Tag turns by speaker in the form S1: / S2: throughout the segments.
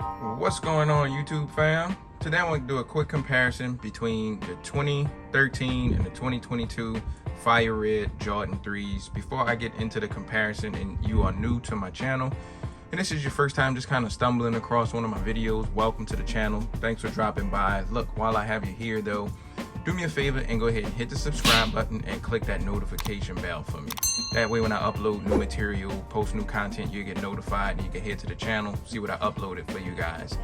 S1: What's going on, YouTube fam? Today I want to do a quick comparison between the 2013 and the 2022 Fire Red Jordan 3s. Before I get into the comparison and you are new to my channel and this is your first time just kind of stumbling across one of my videos, welcome to the channel. Thanks for dropping by. Look, while I have you here though, do me a favor and go ahead and hit the subscribe button and click that notification bell for me. That way when I upload new material, post new content, you get notified and you can head to the channel, see what I uploaded for you guys.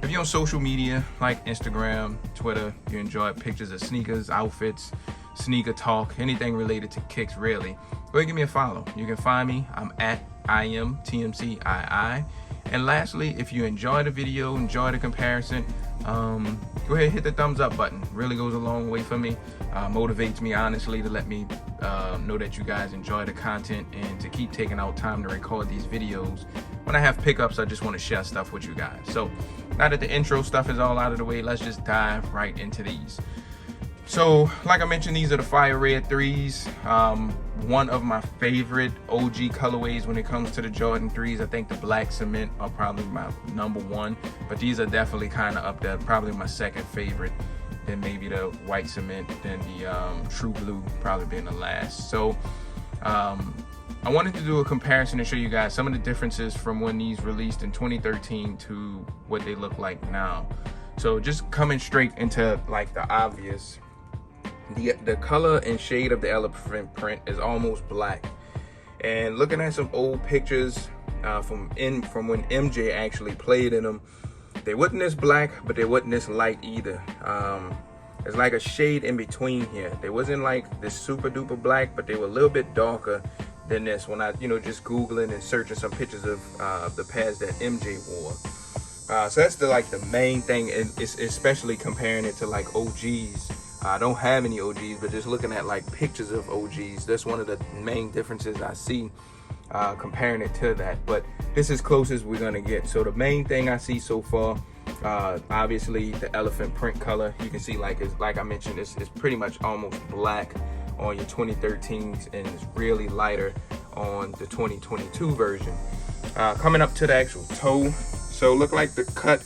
S1: If you're on social media like Instagram, Twitter, you enjoy pictures of sneakers, outfits, sneaker talk, anything related to kicks really, go ahead and give me a follow. You can find me, I'm at IamTMCII. And lastly, if you enjoy the video, enjoy the comparison, go ahead and hit the thumbs up button. Really goes a long way for me. Motivates me honestly to let me know that you guys enjoy the content and to keep taking out time to record these videos. When I have pickups, I just want to share stuff with you guys. So now that the intro stuff is all out of the way, let's just dive right into these. So like I mentioned, these are the Fire Red 3s. One of my favorite OG colorways when it comes to the Jordan 3s. I think the black cement are probably my #1, but these are definitely kind of up there, probably my second favorite, then maybe the white cement, then the true blue probably being the last. So I wanted to do a comparison and show you guys some of the differences from when these released in 2013 to what they look like now. So just coming straight into like the obvious, the color and shade of the elephant print is almost black. And looking at some old pictures from when MJ actually played in them, they wasn't this black, but they wasn't this light either. It's like a shade in between here. They wasn't like this super duper black, but they were a little bit darker than this when I, just Googling and searching some pictures of the pads that MJ wore. So that's the main thing, and it's especially comparing it to like OGs. I don't have any OGs, but just looking at like pictures of OGs, that's one of the main differences I see comparing it to that. But this is close as we're gonna get. So the main thing I see so far, obviously the elephant print color. You can see like I mentioned, it's pretty much almost black on your 2013s and it's really lighter on the 2022 version. Coming up to the actual toe, so look like the cut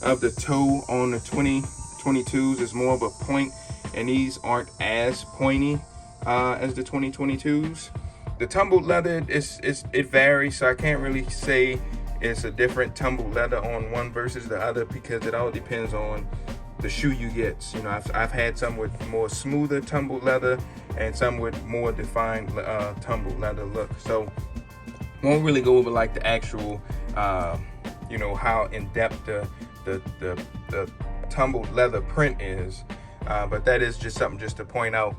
S1: of the toe on the 2022s is more of a point, and these aren't as pointy as the 2022s. The tumbled leather it varies, so I can't really say it's a different tumbled leather on one versus the other because it all depends on the shoe you get. I've had some with more smoother tumbled leather and some with more defined tumbled leather look. So won't really go over like the actual how in depth the tumbled leather print is, but that is just something just to point out.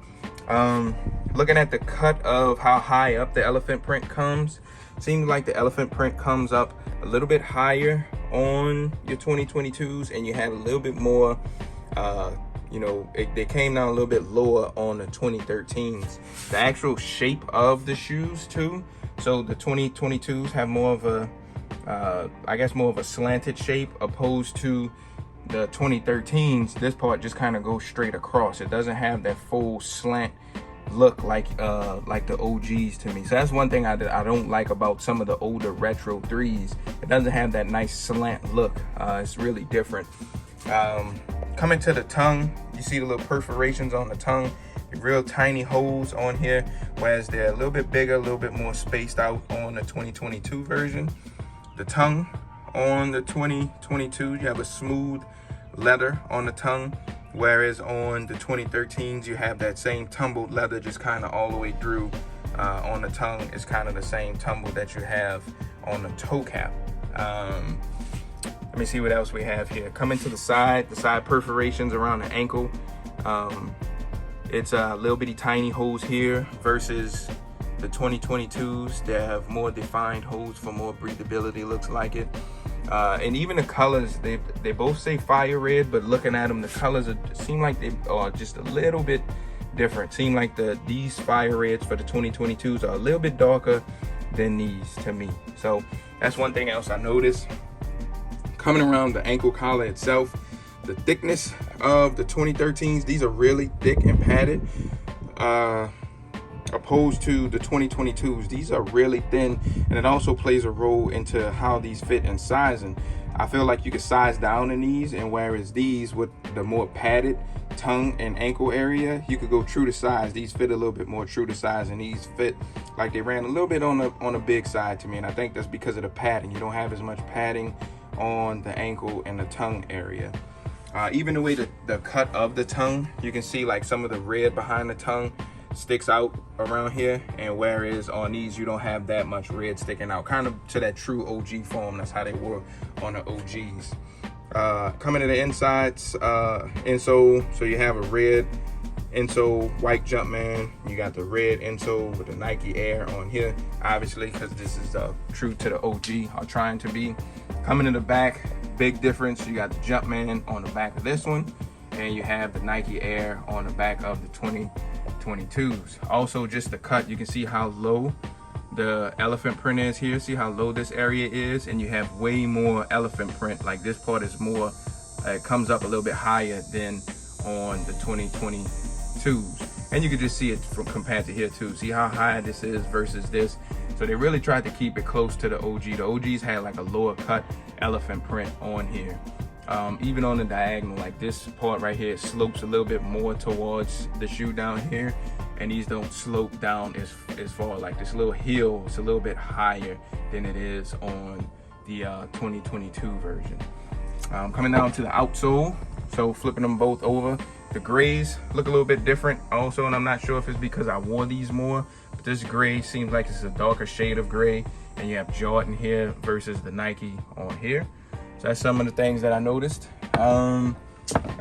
S1: Looking at the cut of how high up the elephant print comes, seems like the elephant print comes up a little bit higher on your 2022s, and you had a little bit more they came down a little bit lower on the 2013s. The actual shape of the shoes too, so the 2022s have more of a I guess more of a slanted shape opposed to the 2013s. This part just kind of goes straight across. It doesn't have that full slant look like the OGs to me. So that's one thing I don't like about some of the older retro 3s. It doesn't have that nice slant look. It's really different. Coming to the tongue, you see the little perforations on the tongue, the real tiny holes on here, whereas they're a little bit bigger, a little bit more spaced out on the 2022 version. The tongue on the 2022, you have a smooth leather on the tongue, whereas on the 2013s, you have that same tumbled leather just kind of all the way through on the tongue. It's kind of the same tumble that you have on the toe cap. Let me see what else we have here. Coming to the side perforations around the ankle. It's a little bitty tiny holes here versus the 2022s that have more defined holes for more breathability, looks like it. And even the colors, they both say Fire Red, but looking at them, the colors seem like they are just a little bit different. Seem like these Fire Reds for the 2022s are a little bit darker than these to me. So that's one thing else I noticed. Coming around the ankle collar itself, the thickness of the 2013s, these are really thick and padded. Opposed to the 2022s, these are really thin, and it also plays a role into how these fit in sizing. I feel like you could size down in these, and whereas these with the more padded tongue and ankle area, you could go true to size. These fit a little bit more true to size, and these fit like they ran a little bit on a big side to me, and I think that's because of the padding. You don't have as much padding on the ankle and the tongue area. Even the way the cut of the tongue, you can see like some of the red behind the tongue sticks out around here, and whereas on these you don't have that much red sticking out, kind of to that true OG form. That's how they were on the OGs. Coming to the insides, insole, so you have a red insole, white Jumpman. You got the red insole with the Nike Air on here, obviously, because this is true to the OG, or trying to be. Coming in the back, big difference. You got the Jumpman on the back of this one, and you have the Nike Air on the back of the 2022s. Also, just the cut, you can see how low the elephant print is here. See how low this area is, and you have way more elephant print. Like this part is more, it comes up a little bit higher than on the 2022s, and you can just see it from compared to here too. See how high this is versus this. So they really tried to keep it close to the OG. The OGs had like a lower cut elephant print on here. Even on the diagonal, like this part right here, it slopes a little bit more towards the shoe down here, and these don't slope down as far. Like this little heel is a little bit higher than it is on the 2022 version. Coming down to the outsole, so flipping them both over, the grays look a little bit different also, and I'm not sure if it's because I wore these more, but this gray seems like it's a darker shade of gray, and you have Jordan here versus the Nike on here. So that's some of the things that I noticed. I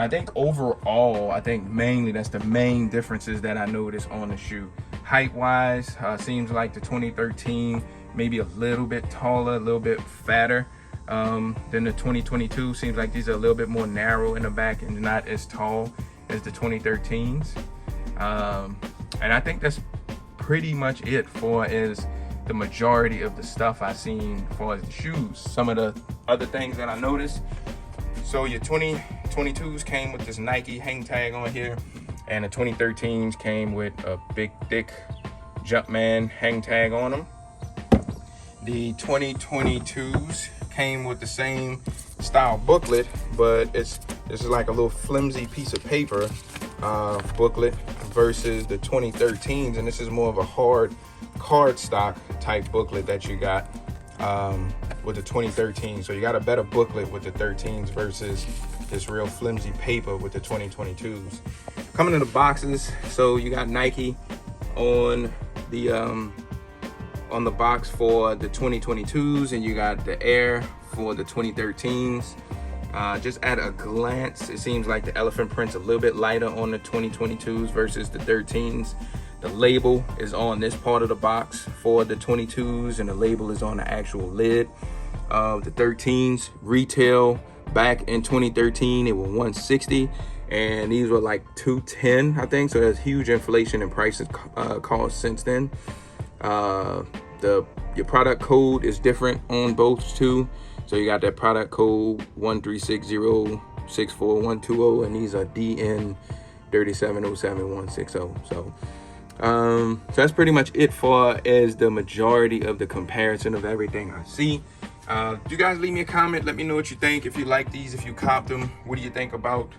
S1: think overall, I think mainly that's the main differences that I noticed on the shoe. Height wise, seems like the 2013 maybe a little bit taller, a little bit fatter than the 2022. Seems like these are a little bit more narrow in the back and not as tall as the 2013s. And I think that's pretty much it for as the majority of the stuff I seen for the shoes. Some of the other things that I noticed, so your 2022s came with this Nike hang tag on here, and the 2013s came with a big thick Jumpman hang tag on them. The 2022s came with the same style booklet, but this is like a little flimsy piece of paper booklet versus the 2013s, and this is more of a hard cardstock type booklet that you got with the 2013. So you got a better booklet with the 13s versus this real flimsy paper with the 2022s. Coming in the boxes, so you got Nike on the box for the 2022s, and you got the Air for the 2013s. Just at a glance, it seems like the elephant print's a little bit lighter on the 2022s versus the 13s. The label is on this part of the box for the 22s, and the label is on the actual lid of the 13s. Retail back in 2013, it was $160, and these were like $210, I think. So there's huge inflation in prices caused since then. Your product code is different on both too. So you got that product code 136064120, and these are DN 3707160. So that's pretty much it for as the majority of the comparison of everything I see. You guys leave me a comment, let me know what you think. If you like these, if you copped them, what do you think about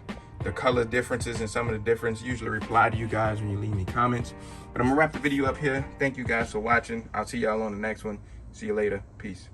S1: the color differences and some of the difference? Usually reply to you guys when you leave me comments. But I'm gonna wrap the video up here. Thank you guys for watching. I'll see y'all on the next one. See you later. Peace.